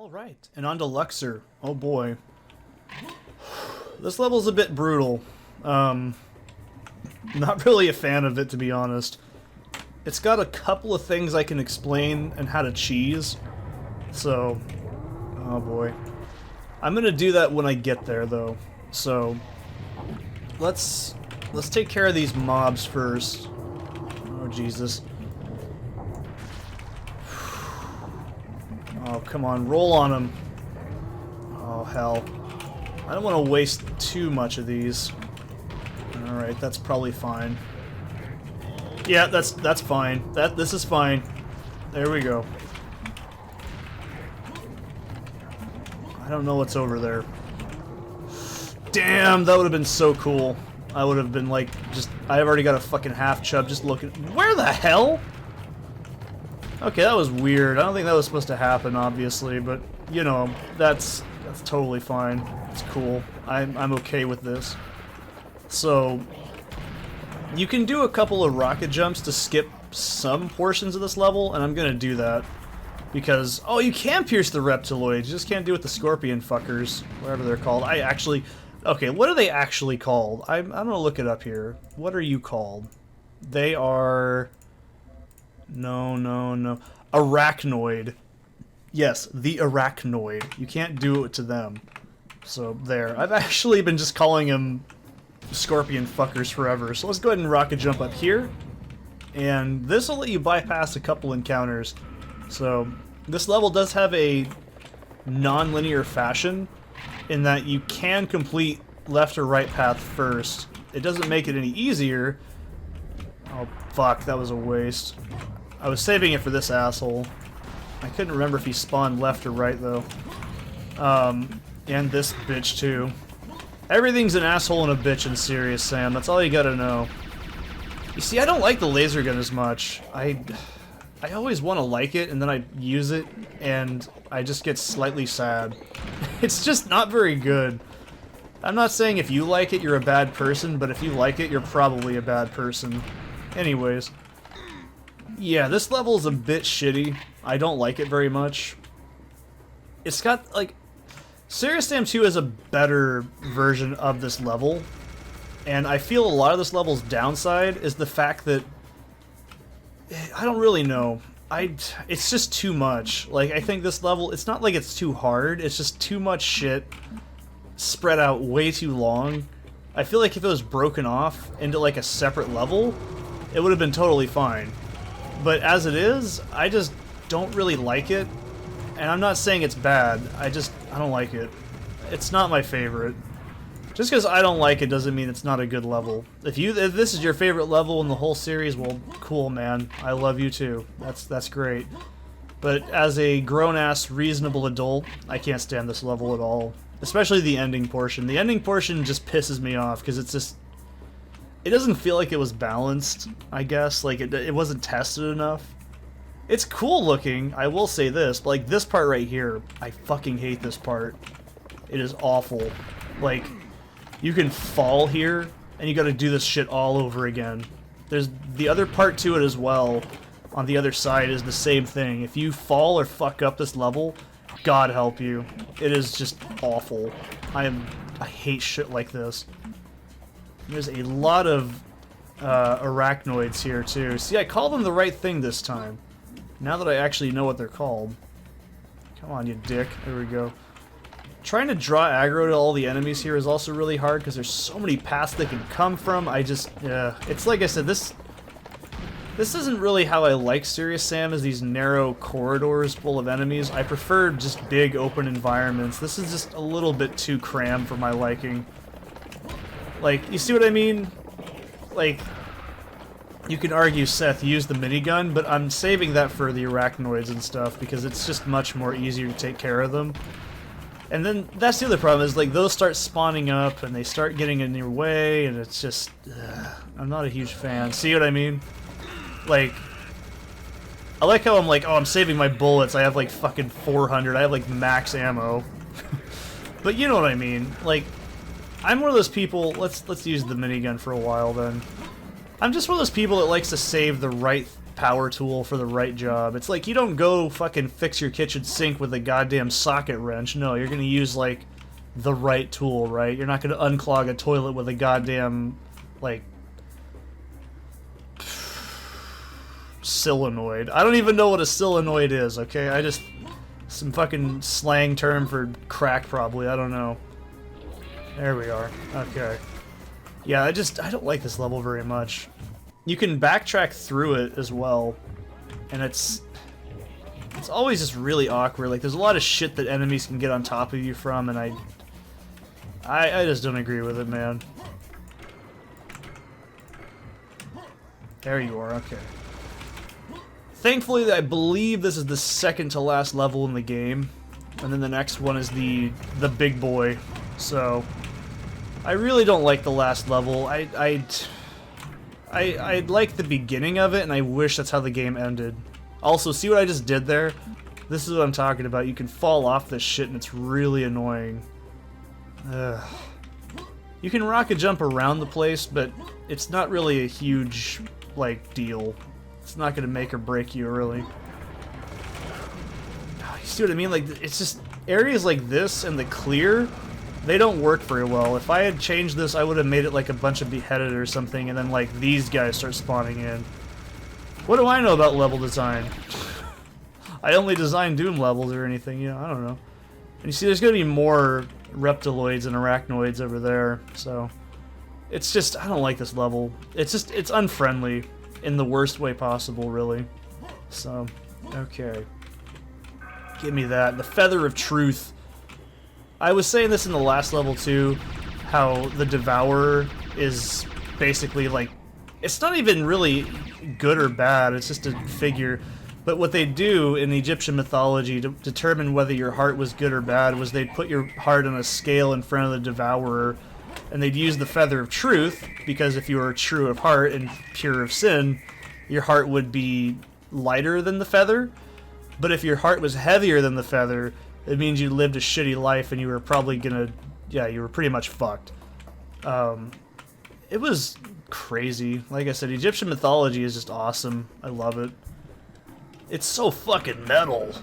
Alright, and on to Luxor. Oh boy. This level's a bit brutal. Not really a fan of it, to be honest. It's got a couple of things I can explain and how to cheese. So, oh boy. I'm gonna do that when I get there, though. So, let's take care of these mobs first. Oh, Jesus. Oh, come on, roll on them. Oh, hell. I don't want to waste too much of these. Alright, that's probably fine. Yeah, that's fine. This is fine. There we go. I don't know what's over there. Damn, that would have been so cool. I would have been like, I've already got a fucking half chub just looking. Where the hell? Okay, that was weird. I don't think that was supposed to happen, obviously, but, you know, that's totally fine. It's cool. I'm okay with this. So, you can do a couple of rocket jumps to skip some portions of this level, and I'm gonna do that. Because, oh, you can pierce the reptiloids, you just can't do it with the scorpion fuckers, whatever they're called. Okay, what are they actually called? I'm gonna look it up here. What are you called? They are... No. Arachnoid. Yes, the arachnoid. You can't do it to them. So, there. I've actually been just calling them scorpion fuckers forever. So let's go ahead and rocket jump up here. And this will let you bypass a couple encounters. So, this level does have a non-linear fashion in that you can complete left or right path first. It doesn't make it any easier. Oh, fuck, that was a waste. I was saving it for this asshole. I couldn't remember if he spawned left or right, though. And this bitch, too. Everything's an asshole and a bitch in Serious Sam. That's all you gotta know. You see, I don't like the laser gun as much. I always want to like it, and then I use it, and I just get slightly sad. It's just not very good. I'm not saying if you like it, you're a bad person, but if you like it, you're probably a bad person. Anyways. Yeah, this level is a bit shitty. I don't like it very much. It's got, like... Serious Sam 2 is a better version of this level, and I feel a lot of this level's downside is the fact that... I don't really know. It's just too much. Like, I think this level, it's not like it's too hard, it's just too much shit spread out way too long. I feel like if it was broken off into, like, a separate level, it would have been totally fine. But as it is, I just don't really like it. And I'm not saying it's bad, I don't like it. It's not my favorite. Just because I don't like it doesn't mean it's not a good level. If this is your favorite level in the whole series, well, cool, man. I love you too. That's great. But as a grown-ass, reasonable adult, I can't stand this level at all. Especially the ending portion. The ending portion just pisses me off, because it's just... It doesn't feel like it was balanced, I guess. Like, it wasn't tested enough. It's cool looking, I will say this, but like this part right here, I fucking hate this part. It is awful. Like, you can fall here, and you gotta do this shit all over again. There's the other part to it as well, on the other side, is the same thing. If you fall or fuck up this level, God help you. It is just awful. I hate shit like this. There's a lot of arachnoids here, too. See, I called them the right thing this time. Now that I actually know what they're called. Come on, you dick. There we go. Trying to draw aggro to all the enemies here is also really hard because there's so many paths they can come from. It's like I said, this isn't really how I like Serious Sam, is these narrow corridors full of enemies. I prefer just big open environments. This is just a little bit too crammed for my liking. Like, you see what I mean? Like, you can argue Seth used the minigun, but I'm saving that for the arachnoids and stuff because it's just much more easier to take care of them. And then that's the other problem is, like, those start spawning up and they start getting in your way, and it's just... I'm not a huge fan. See what I mean? Like, I like how I'm like, oh, I'm saving my bullets. I have like fucking 400. I have like max ammo. But you know what I mean. Like, I'm one of those people... Let's use the minigun for a while then. I'm just one of those people that likes to save the right power tool for the right job. It's like you don't go fucking fix your kitchen sink with a goddamn socket wrench. No, you're gonna use like the right tool, right? You're not gonna unclog a toilet with a goddamn like solenoid. I don't even know what a solenoid is, okay? I just some fucking slang term for crack probably. I don't know. There we are. Okay. Yeah, I don't like this level very much. You can backtrack through it as well, and it's always just really awkward. Like, there's a lot of shit that enemies can get on top of you from, and I just don't agree with it, man. There you are, okay. Thankfully, I believe this is the second to last level in the game, and then the next one is the big boy, so I really don't like the last level. I like the beginning of it, and I wish that's how the game ended. Also, see what I just did there? This is what I'm talking about. You can fall off this shit, and it's really annoying. Ugh. You can rocket jump around the place, but it's not really a huge, like, deal. It's not gonna make or break you, really. You see what I mean? Like, it's just areas like this and the clear, they don't work very well. If I had changed this, I would have made it like a bunch of beheaded or something, and then like these guys start spawning in. What do I know about level design? I only design Doom levels or anything, you know, I don't know. And you see, there's gonna be more reptiloids and arachnoids over there, so it's just, I don't like this level. It's just, it's unfriendly in the worst way possible, really. So, okay. Give me that. The Feather of Truth. I was saying this in the last level too, how the Devourer is basically like, it's not even really good or bad, it's just a figure. But what they do in Egyptian mythology to determine whether your heart was good or bad was they'd put your heart on a scale in front of the Devourer, and they'd use the Feather of Truth, because if you were true of heart and pure of sin, your heart would be lighter than the feather. But if your heart was heavier than the feather, it means you lived a shitty life and you were probably gonna, yeah, you were pretty much fucked. It was crazy. Like I said, Egyptian mythology is just awesome. I love it. It's so fucking metal.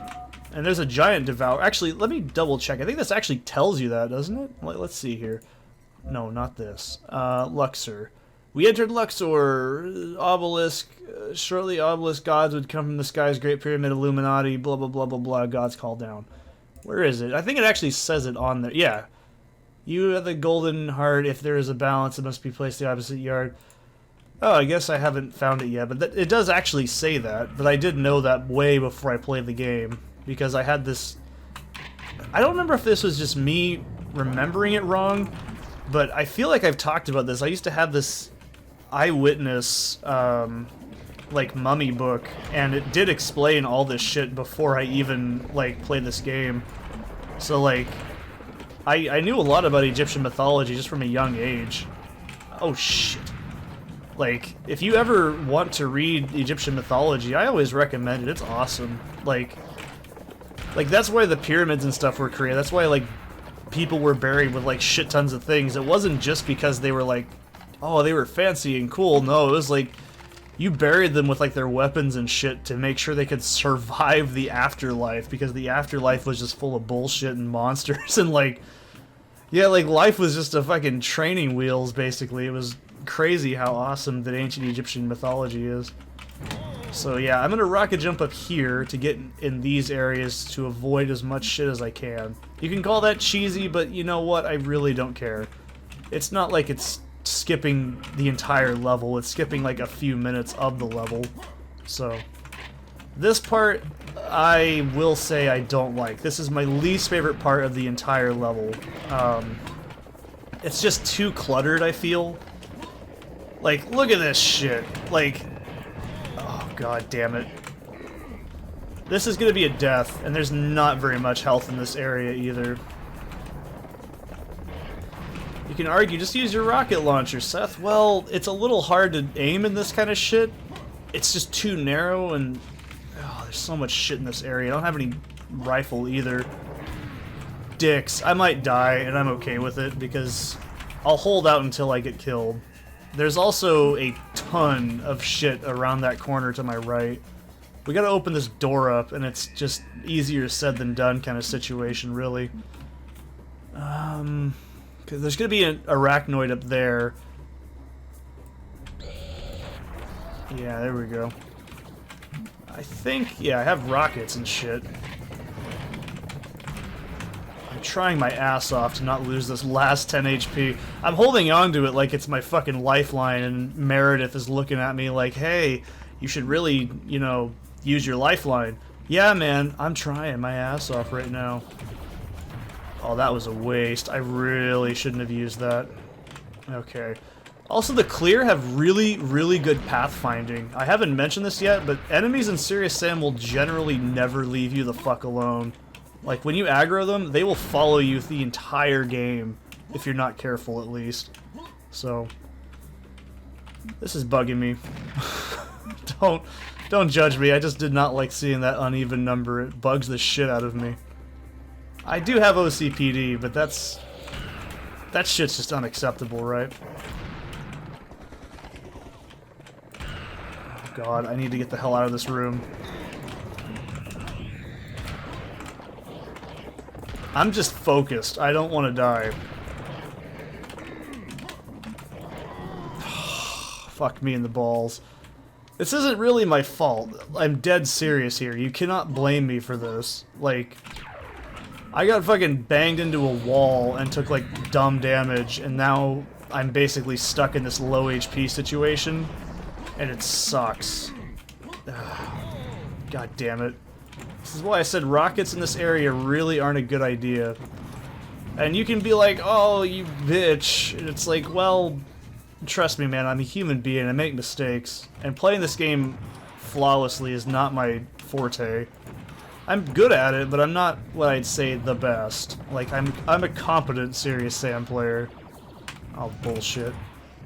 And there's a giant Devourer. Actually, let me double check. I think this actually tells you that, doesn't it? Let's see here. No, not this. Luxor. We entered Luxor. Obelisk. Shortly, obelisk gods would come from the sky's great pyramid, Illuminati, blah, blah, blah, blah, blah. Gods call down. Where is it? I think it actually says it on there. Yeah. You have the golden heart. If there is a balance, it must be placed the opposite yard. Oh, I guess I haven't found it yet, but it does actually say that. But I did know that way before I played the game, because I had this... I don't remember if this was just me remembering it wrong, but I feel like I've talked about this. I used to have this eyewitness, like, mummy book, and it did explain all this shit before I even, like, played this game. So, like, I knew a lot about Egyptian mythology just from a young age. Oh, shit. Like, if you ever want to read Egyptian mythology, I always recommend it. It's awesome. Like, that's why the pyramids and stuff were created. That's why, like, people were buried with, like, shit tons of things. It wasn't just because they were, like, oh, they were fancy and cool. No, it was, like, you buried them with, like, their weapons and shit to make sure they could survive the afterlife, because the afterlife was just full of bullshit and monsters and, like, yeah, like, life was just a fucking training wheels, basically. It was crazy how awesome that ancient Egyptian mythology is. So yeah, I'm gonna rocket jump up here to get in these areas to avoid as much shit as I can. You can call that cheesy, but you know what? I really don't care. It's not like it's skipping the entire level, it's skipping like a few minutes of the level. So this part, I will say I don't like. This is my least favorite part of the entire level. It's just too cluttered, I feel. Like, look at this shit. Like, oh, god damn it. This is gonna be a death, and there's not very much health in this area either. You can argue, just use your rocket launcher, Seth. Well, it's a little hard to aim in this kind of shit. It's just too narrow, and oh, there's so much shit in this area. I don't have any rifle either. Dicks. I might die, and I'm okay with it, because I'll hold out until I get killed. There's also a ton of shit around that corner to my right. We gotta open this door up, and it's just easier said than done kind of situation, really. 'Cause there's gonna be an arachnoid up there. Yeah, there we go. I think, yeah, I have rockets and shit. I'm trying my ass off to not lose this last 10 HP. I'm holding on to it like it's my fucking lifeline, and Meredith is looking at me like, hey, you should really, you know, use your lifeline. Yeah, man, I'm trying my ass off right now. Oh, that was a waste. I really shouldn't have used that. Okay. Also, the clear have really, really good pathfinding. I haven't mentioned this yet, but enemies in Serious Sam will generally never leave you the fuck alone. Like, when you aggro them, they will follow you the entire game, if you're not careful, at least. So, this is bugging me. Don't judge me, I just did not like seeing that uneven number. It bugs the shit out of me. I do have OCPD, but that shit's just unacceptable, right? Oh god, I need to get the hell out of this room. I'm just focused. I don't want to die. Fuck me in the balls. This isn't really my fault. I'm dead serious here. You cannot blame me for this. Like, I got fucking banged into a wall and took, like, dumb damage, and now I'm basically stuck in this low HP situation, and it sucks. God damn it. This is why I said rockets in this area really aren't a good idea. And you can be like, oh, you bitch. And it's like, well, trust me, man, I'm a human being. I make mistakes. And playing this game flawlessly is not my forte. I'm good at it, but I'm not what I'd say the best. Like, I'm a competent Serious Sam player. Oh, bullshit.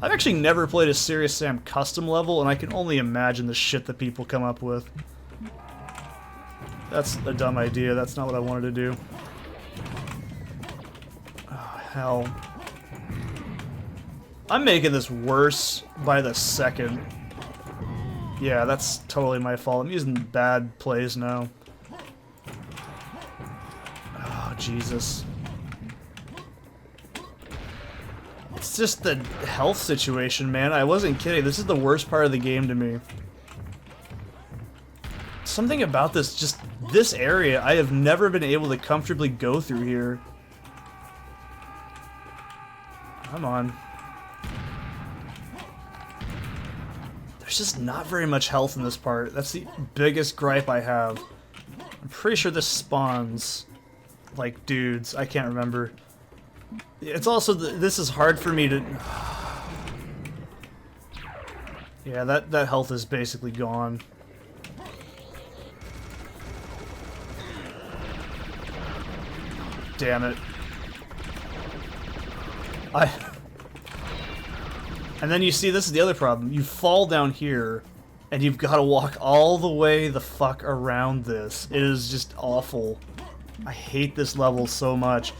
I've actually never played a Serious Sam custom level, and I can only imagine the shit that people come up with. That's a dumb idea. That's not what I wanted to do. Oh, hell. I'm making this worse by the second. Yeah, that's totally my fault. I'm using bad plays now. Oh, Jesus. It's just the health situation, man. I wasn't kidding. This is the worst part of the game to me. Something about this area, I have never been able to comfortably go through here. Come on. There's just not very much health in this part. That's the biggest gripe I have. I'm pretty sure this spawns like dudes. I can't remember. It's also, this is hard for me to... Yeah, that health is basically gone. Damn it. And then you see, this is the other problem. You fall down here, and you've got to walk all the way the fuck around this. It is just awful. I hate this level so much.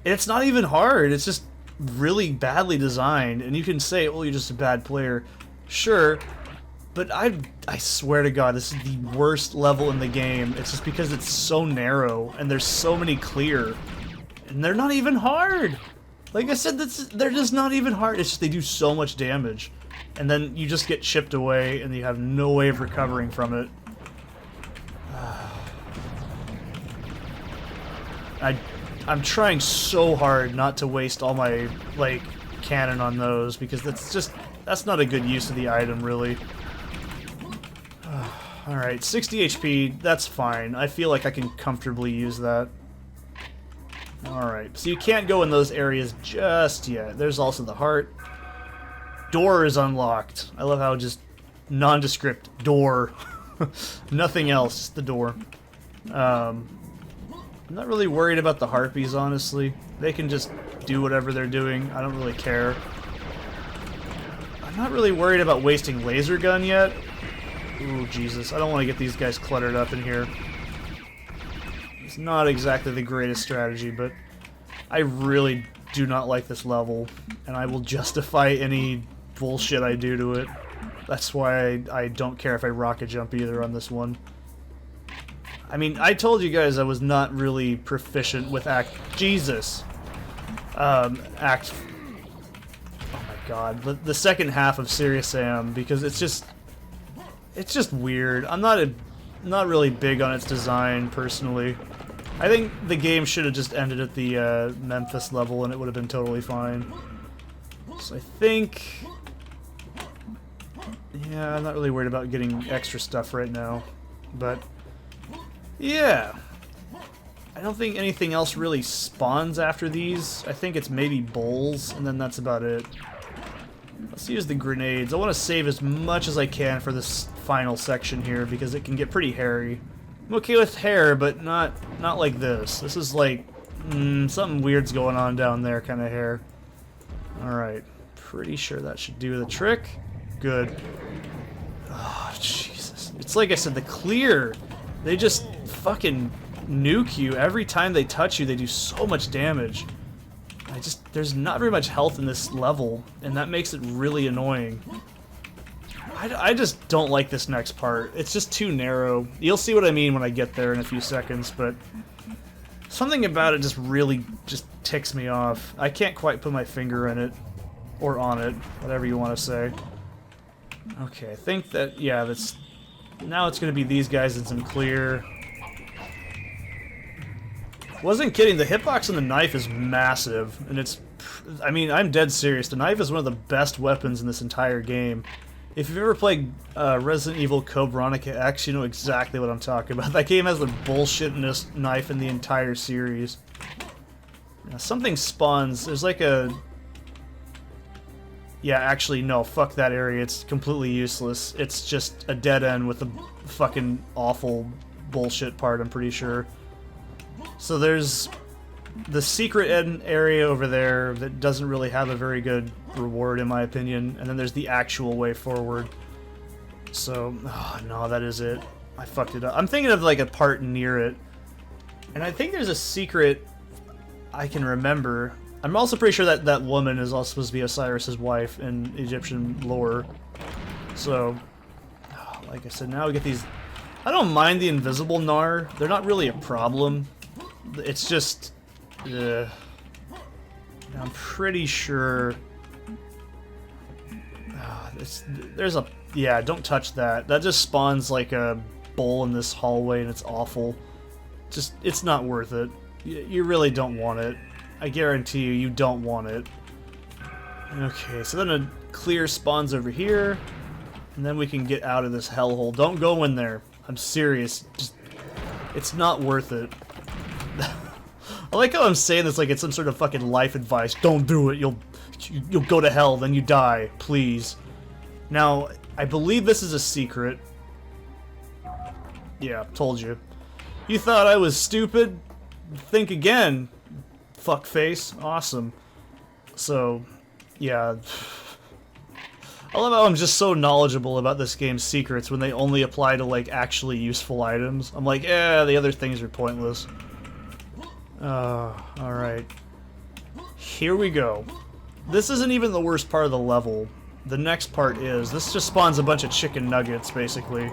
And it's not even hard. It's just really badly designed. And you can say, oh, you're just a bad player. Sure. But I swear to God, this is the worst level in the game. It's just because it's so narrow, and there's so many clear. And they're not even hard! Like I said, they're just not even hard. It's just they do so much damage. And then you just get chipped away, and you have no way of recovering from it. I'm trying so hard not to waste all my, like, cannon on those, because that's not a good use of the item, really. Alright, 60 HP, that's fine. I feel like I can comfortably use that. Alright, so you can't go in those areas just yet. There's also the heart. Door is unlocked. I love how just nondescript door. Nothing else, just the door. I'm not really worried about the harpies, honestly. They can just do whatever they're doing. I don't really care. I'm not really worried about wasting laser gun yet. Ooh, Jesus. I don't want to get these guys cluttered up in here. It's not exactly the greatest strategy, but I really do not like this level, and I will justify any bullshit I do to it. That's why I don't care if I rocket jump either on this one. I mean, I told you guys I was not really proficient with Jesus. Act... Oh my god. The second half of Serious Sam, because it's just weird. I'm not really big on its design, personally. I think the game should have just ended at the Memphis level and it would have been totally fine. So I think... Yeah, I'm not really worried about getting extra stuff right now. But... Yeah. I don't think anything else really spawns after these. I think it's maybe bowls, and then that's about it. Let's use the grenades. I want to save as much as I can for this final section here, because it can get pretty hairy. I'm okay with hair, but not like this. This is like, something weird's going on down there kind of hair. Alright. Pretty sure that should do the trick. Good. Oh, Jesus. It's like I said, the clear, they just fucking nuke you. Every time they touch you, they do so much damage. There's not very much health in this level, and that makes it really annoying. I just don't like this next part. It's just too narrow. You'll see what I mean when I get there in a few seconds, but something about it just really just ticks me off. I can't quite put my finger in it, or on it, whatever you want to say. Okay, I think that, yeah, that's... Now it's going to be these guys in some clear. Wasn't kidding, the hitbox on the knife is massive, and it's... I mean, I'm dead serious. The knife is one of the best weapons in this entire game. If you've ever played Resident Evil Code Veronica X, you know exactly what I'm talking about. That game has the bullshittingest knife in the entire series. Now, something spawns. There's like a... Yeah, actually, no, fuck that area. It's completely useless. It's just a dead end with a fucking awful bullshit part, I'm pretty sure. So there's the secret end area over there that doesn't really have a very good reward, in my opinion. And then there's the actual way forward. So, oh, no, that is it. I fucked it up. I'm thinking of like a part near it. And I think there's a secret I can remember. I'm also pretty sure that that woman is also supposed to be Osiris's wife in Egyptian lore. So, like I said, now we get these... I don't mind the invisible Gnar. They're not really a problem. It's just... I'm pretty sure... there's a... Yeah, don't touch that. That just spawns like a bowl in this hallway and it's awful. Just, it's not worth it. You really don't want it. I guarantee you, you don't want it. Okay, so then a clear spawns over here, and then we can get out of this hellhole. Don't go in there. I'm serious. Just, it's not worth it. I like how I'm saying this like it's some sort of fucking life advice. Don't do it. You'll go to hell, then you die. Please. Now, I believe this is a secret. Yeah, told you. You thought I was stupid? Think again. Fuckface. Awesome. So, yeah. I love how I'm just so knowledgeable about this game's secrets when they only apply to, like, actually useful items. I'm like, yeah, the other things are pointless. Alright. Here we go. This isn't even the worst part of the level. The next part is. This just spawns a bunch of chicken nuggets, basically.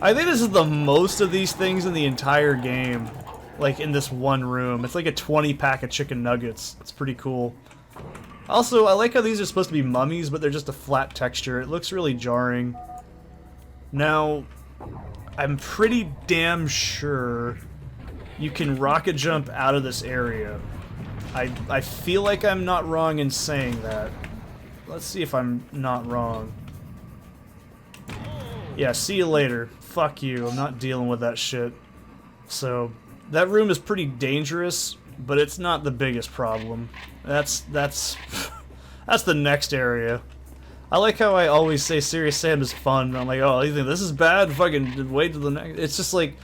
I think this is the most of these things in the entire game. Like, in this one room. It's like a 20-pack of chicken nuggets. It's pretty cool. Also, I like how these are supposed to be mummies, but they're just a flat texture. It looks really jarring. Now, I'm pretty damn sure you can rocket jump out of this area. I feel like I'm not wrong in saying that. Let's see if I'm not wrong. Yeah, see you later. Fuck you, I'm not dealing with that shit. So, that room is pretty dangerous, but it's not the biggest problem. That's the next area. I like how I always say Serious Sam is fun. I'm like, oh, you think this is bad? Fucking wait till the next... It's just like...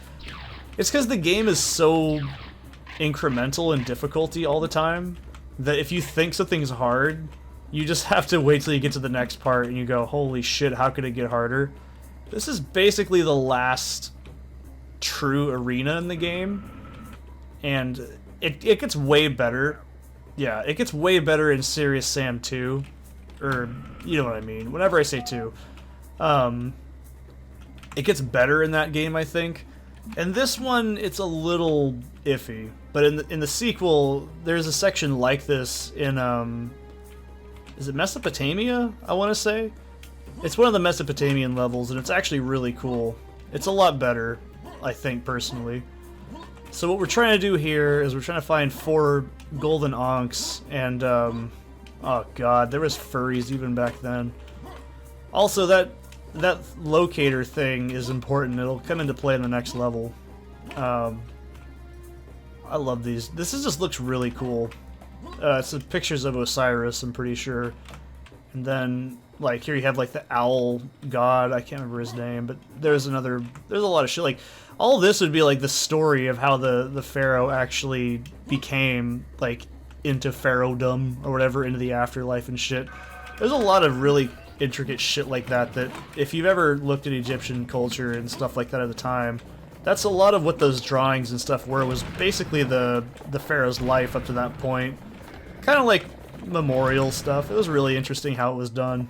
It's because the game is so incremental in difficulty all the time, that if you think something's hard, you just have to wait till you get to the next part and you go, holy shit, how could it get harder? This is basically the last true arena in the game, and it gets way better, Yeah, it gets way better in Serious Sam 2. Or, you know what I mean. Whenever I say 2. It gets better in that game, I think. And this one, it's a little iffy. But in the sequel, there's a section like this in, is it Mesopotamia, I want to say? It's one of the Mesopotamian levels, and it's actually really cool. It's a lot better, I think, personally. So what we're trying to do here is we're trying to find 4 golden ankhs, and, oh god, there was furries even back then. Also, that locator thing is important. It'll come into play in the next level. I love these. This just looks really cool. It's pictures of Osiris, I'm pretty sure. And then, like, here you have, like, the owl god. I can't remember his name, but there's a lot of shit. Like, all this would be, like, the story of how the pharaoh actually became, like, into pharaohdom or whatever, into the afterlife and shit. There's a lot of really intricate shit like that if you've ever looked at Egyptian culture and stuff like that at the time, that's a lot of what those drawings and stuff were, was basically the pharaoh's life up to that point. Kind of like memorial stuff. It was really interesting how it was done.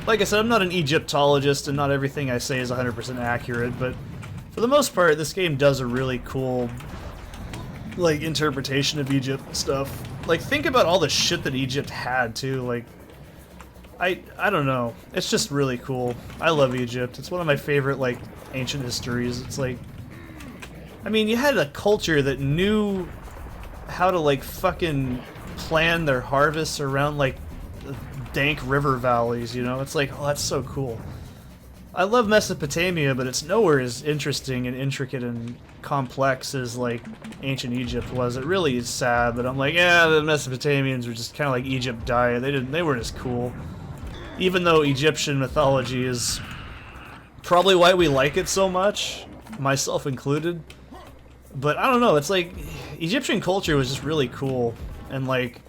Like I said, I'm not an Egyptologist, and not everything I say is 100% accurate, but for the most part, this game does a really cool, like, interpretation of Egypt stuff. Like, think about all the shit that Egypt had, too. Like, I don't know. It's just really cool. I love Egypt. It's one of my favorite, like, ancient histories. It's like, I mean, you had a culture that knew how to, like, fucking plan their harvests around, like, dank river valleys, you know? It's like, oh, that's so cool. I love Mesopotamia, but it's nowhere as interesting and intricate and complex as, like, ancient Egypt was. It really is sad, but I'm like, yeah, the Mesopotamians were just kind of like Egypt diet. They weren't as cool. Even though Egyptian mythology is probably why we like it so much, myself included. But I don't know, it's like, Egyptian culture was just really cool. And, like,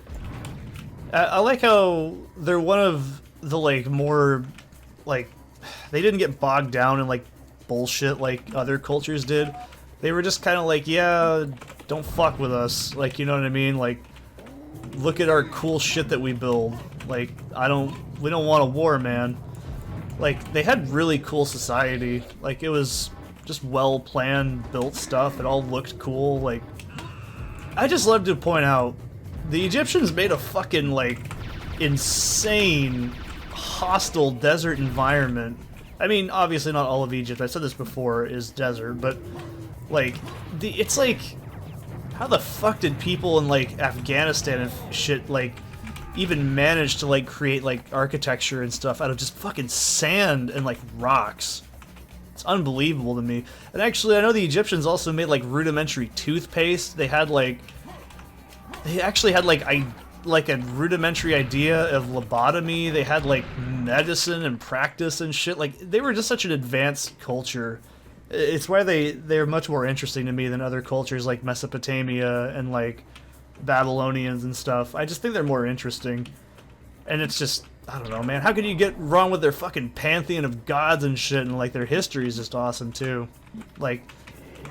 I like how they're one of the, like, more, like, they didn't get bogged down in, like, bullshit like other cultures did. They were just kind of like, yeah, don't fuck with us. Like, you know what I mean? Like, look at our cool shit that we build. Like, we don't want a war, man. Like, they had really cool society. Like, it was just well-planned, built stuff. It all looked cool. Like, I just love to point out, the Egyptians made a fucking, like, insane, hostile desert environment. I mean, obviously not all of Egypt, I said this before, is desert, but, like, it's like, how the fuck did people in, like, Afghanistan and shit, like, even manage to, like, create, like, architecture and stuff out of just fucking sand and, like, rocks? It's unbelievable to me. And actually, I know the Egyptians also made, like, rudimentary toothpaste. They actually had, like a rudimentary idea of lobotomy. They had, like, medicine and practice and shit. Like, they were just such an advanced culture. It's why they're much more interesting to me than other cultures like Mesopotamia and, like, Babylonians and stuff. I just think they're more interesting. And it's just, I don't know, man. How could you get wrong with their fucking pantheon of gods and shit? And, like, their history is just awesome, too. Like,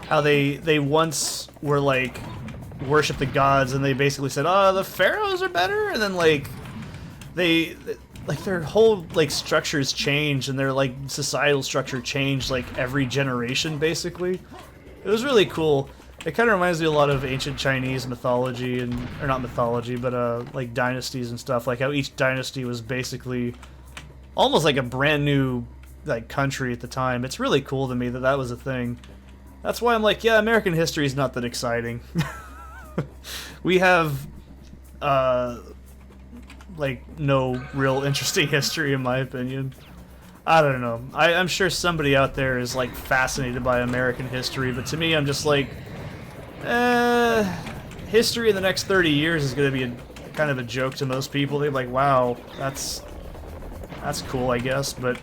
how they once were, like, worship the gods, and they basically said, oh, the pharaohs are better, and then, like, their whole, like, structures changed, and their, like, societal structure changed, like, every generation, basically. It was really cool. It kind of reminds me a lot of ancient Chinese mythology, or not mythology, but, like, dynasties and stuff, like how each dynasty was basically almost like a brand new, like, country at the time. It's really cool to me that that was a thing. That's why I'm like, yeah, American history is not that exciting. We have, like, no real interesting history, in my opinion. I don't know. I'm sure somebody out there is, like, fascinated by American history, but to me, I'm just like, history in the next 30 years is going to be kind of a joke to most people. They're like, wow, that's cool, I guess, but,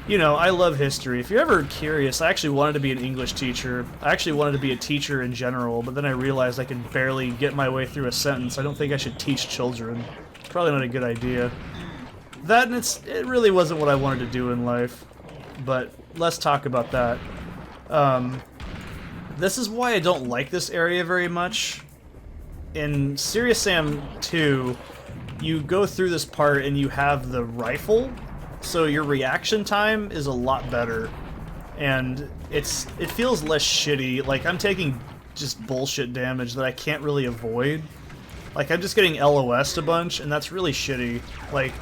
you know, I love history. If you're ever curious, I actually wanted to be an English teacher. I actually wanted to be a teacher in general, but then I realized I could barely get my way through a sentence. I don't think I should teach children. It's probably not a good idea. That, and it really wasn't what I wanted to do in life. But let's talk about that. This is why I don't like this area very much. in Serious Sam 2, you go through this part and you have the rifle, so your reaction time is a lot better, and it feels less shitty. Like, I'm taking just bullshit damage that I can't really avoid. Like, I'm just getting LOS'd a bunch, and that's really shitty. Like,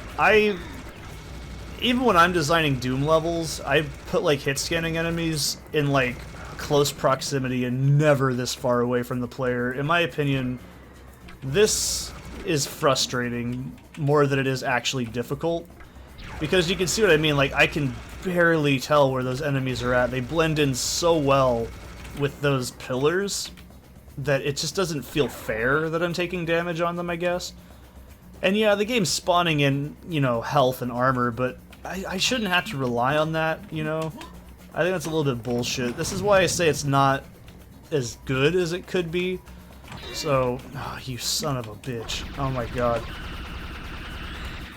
even when I'm designing Doom levels, I put, like, hit-scanning enemies in, like, close proximity and never this far away from the player. In my opinion, this is frustrating more than it is actually difficult. Because you can see what I mean, like, I can barely tell where those enemies are at. They blend in so well with those pillars that it just doesn't feel fair that I'm taking damage on them, I guess. And yeah, the game's spawning in, you know, health and armor, but I shouldn't have to rely on that, you know? I think that's a little bit bullshit. This is why I say it's not as good as it could be. So, oh, you son of a bitch. Oh my god.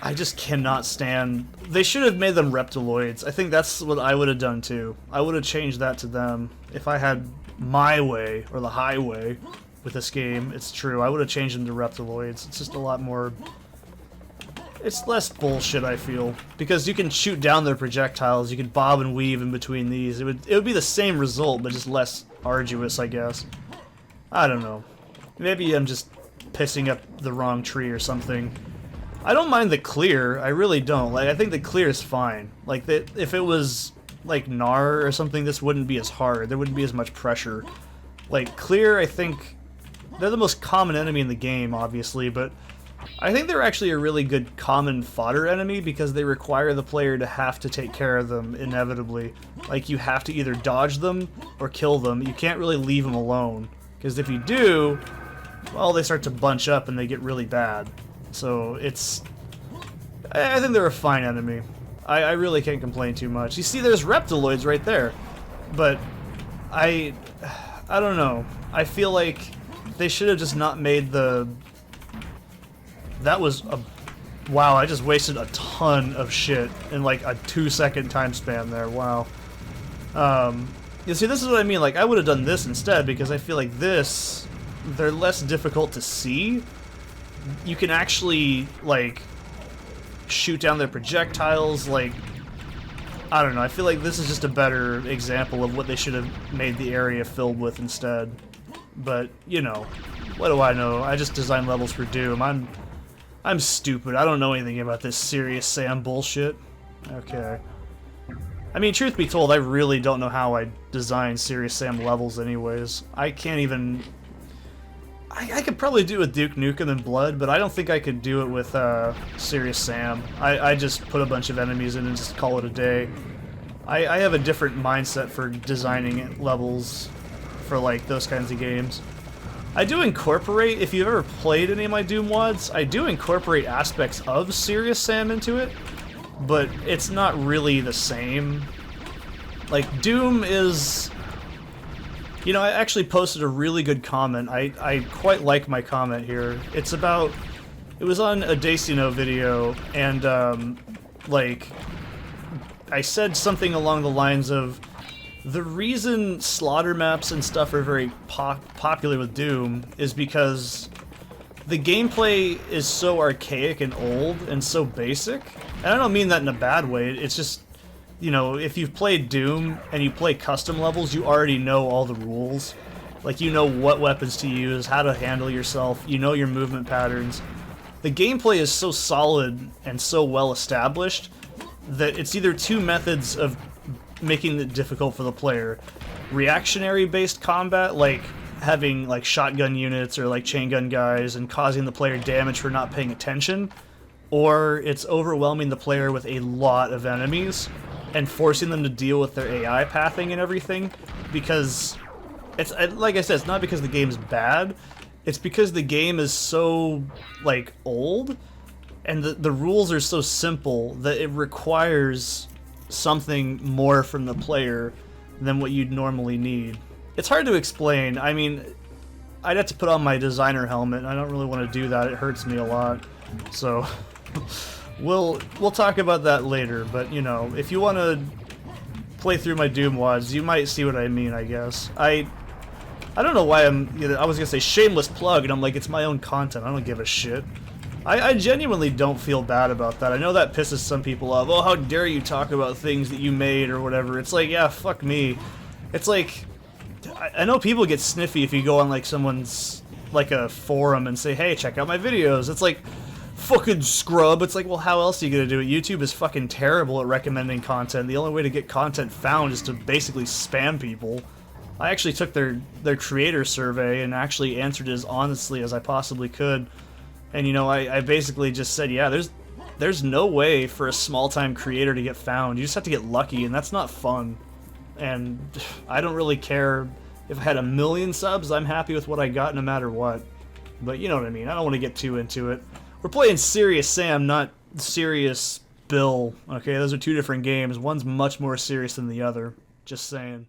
I just cannot stand... They should have made them reptiloids. I think that's what I would have done too. I would have changed that to them. If I had my way, or the highway, with this game, it's true. I would have changed them to reptiloids. It's just a lot more... It's less bullshit, I feel. Because you can shoot down their projectiles, you can bob and weave in between these. It would be the same result, but just less arduous, I guess. I don't know. Maybe I'm just pissing up the wrong tree or something. I don't mind the clear, I really don't. Like, I think the clear is fine. Like, if it was, like, Gnar or something, this wouldn't be as hard. There wouldn't be as much pressure. Like, clear, I think... They're the most common enemy in the game, obviously, but... I think they're actually a really good common fodder enemy because they require the player to have to take care of them, inevitably. Like, you have to either dodge them or kill them. You can't really leave them alone. Because if you do, well, they start to bunch up and they get really bad. So, it's... I think they're a fine enemy. I really can't complain too much. You see, there's reptiloids right there. But, I don't know. I feel like they should have just not made the... That was a... Wow, I just wasted a ton of shit in like a 2-second time span there, wow. You see, this is what I mean, like, I would have done this instead, because I feel like this, they're less difficult to see. You can actually, like, shoot down their projectiles, like... I don't know, I feel like this is just a better example of what they should have made the area filled with instead. But, you know, what do I know? I just design levels for Doom. I'm stupid. I don't know anything about this Serious Sam bullshit. Okay. I mean, truth be told, I really don't know how I design Serious Sam levels anyways. I can't even... I could probably do it with Duke Nukem and Blood, but I don't think I could do it with Serious Sam. I just put a bunch of enemies in and just call it a day. I have a different mindset for designing levels for, like, those kinds of games. I do incorporate, if you've ever played any of my Doom WODs, I do incorporate aspects of Serious Sam into it, but it's not really the same. Like, Doom is... You know, I actually posted a really good comment. I quite like my comment here. It's about... It was on a Dacino video, and, like... I said something along the lines of... The reason slaughter maps and stuff are very popular with Doom is because the gameplay is so archaic and old and so basic. And I don't mean that in a bad way, it's just, you know, if you've played Doom and you play custom levels, you already know all the rules. Like, you know what weapons to use, how to handle yourself, you know your movement patterns. The gameplay is so solid and so well established that it's either two methods of making it difficult for the player. Reactionary based combat, like having like shotgun units or like chain gun guys and causing the player damage for not paying attention, or it's overwhelming the player with a lot of enemies and forcing them to deal with their AI pathing and everything, because it's, like I said, it's not because the game's bad, it's because the game is so, like, old, and the rules are so simple that it requires something more from the player than what you'd normally need. It's hard to explain. I mean, I'd have to put on my designer helmet, and I don't really want to do that. It hurts me a lot. So, we'll talk about that later, but, you know, if you want to play through my Doom WODs, you might see what I mean, I guess. I I don't know why I was gonna say shameless plug, and I'm like, it's my own content. I don't give a shit. I genuinely don't feel bad about that. I know that pisses some people off. Oh, how dare you talk about things that you made or whatever. It's like, yeah, fuck me. It's like, I know people get sniffy if you go on like someone's, like a forum and say, hey, check out my videos. It's like, fucking scrub. It's like, well, how else are you gonna do it? YouTube is fucking terrible at recommending content. The only way to get content found is to basically spam people. I actually took their creator survey and actually answered as honestly as I possibly could. And you know, I basically just said, yeah, there's no way for a small-time creator to get found. You just have to get lucky, and that's not fun. And I don't really care if I had 1 million subs. I'm happy with what I got no matter what. But you know what I mean. I don't want to get too into it. We're playing Serious Sam, not Serious Bill. Okay, those are two different games. One's much more serious than the other. Just saying.